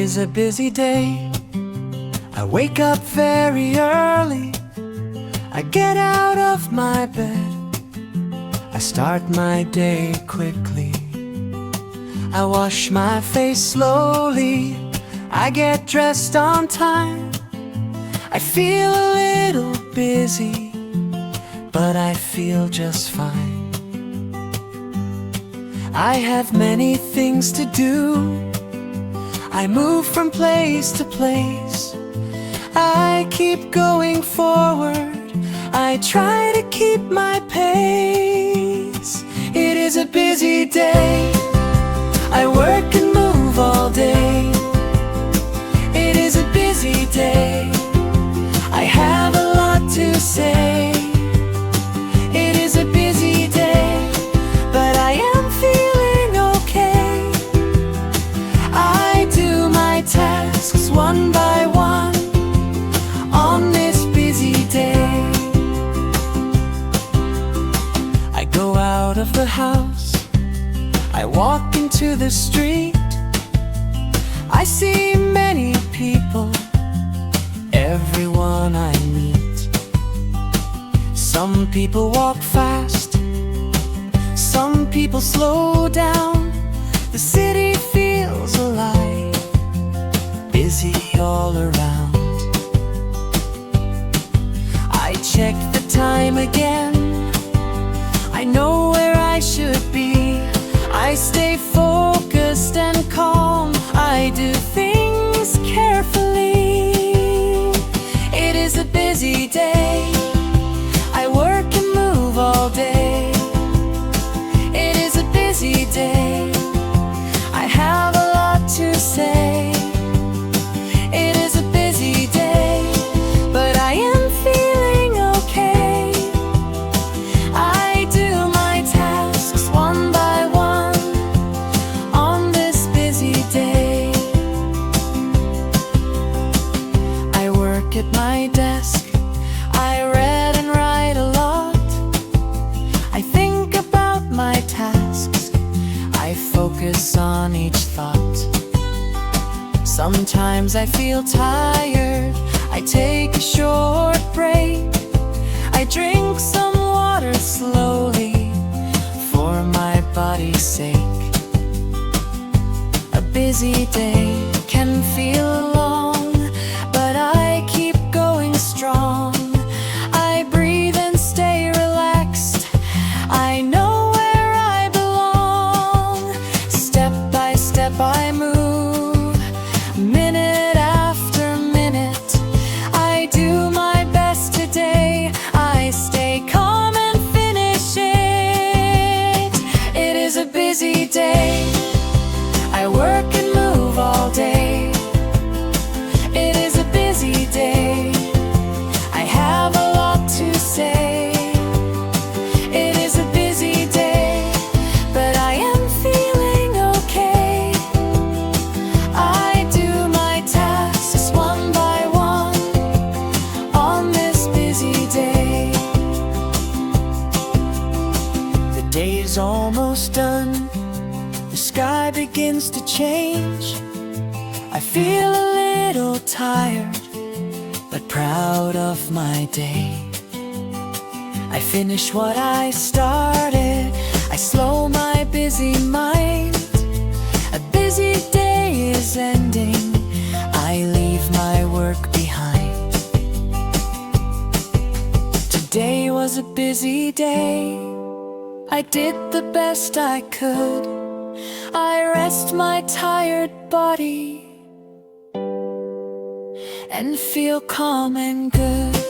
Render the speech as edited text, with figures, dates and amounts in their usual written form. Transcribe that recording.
is a busy day. I wake up very early. I get out of my bed. I start my day quickly. I wash my face slowly. I get dressed on time. I feel a little busy, but I feel just fine. I have many things to do. I move from place to place. I keep going forward. I try to keep my pace. It is a busy day. I work and move all day. It is a busy day. I have a lot to say. It is a busy day, but I am feeling okay. I do my tasks one by one on this busy day. I go out of the house. I walk into the street. I see many people, everyone I meet. Some people walk fast, some people slow down. The city feels alive, busy all around. I check the time again. I know where I should be. I stay focused and calm. I do things carefully. It is a busy day. I work and move all day. It is a busy day. I have a lot to say. It is a busy day, but I am feeling okay. I do my tasks one by one on this busy day. I work at my desk. I read and write a lot. I think about my tasks. I focus on each thought. Sometimes I feel tired. I take a short break. I drink some water slowly for my body's sake. A busy day can feel long, but I keep going strong. I breathe and stay relaxed. I know where I belong. Step by step I move, minute after minute. I do my best today. I stay calm and finish it. It is a busy day. I work and move all day. It is a busy day. I have a lot to say. It is a busy day, but I am feeling okay. I do my tasks one by one on this busy day. The day is almost done. The sky begins to change. I feel a little tired, but proud of my day. I finish what I started. I slow my busy mind. A busy day is ending. I leave my work behind. Today was a busy day. I did the best I could. I rest my tired body and feel calm and good.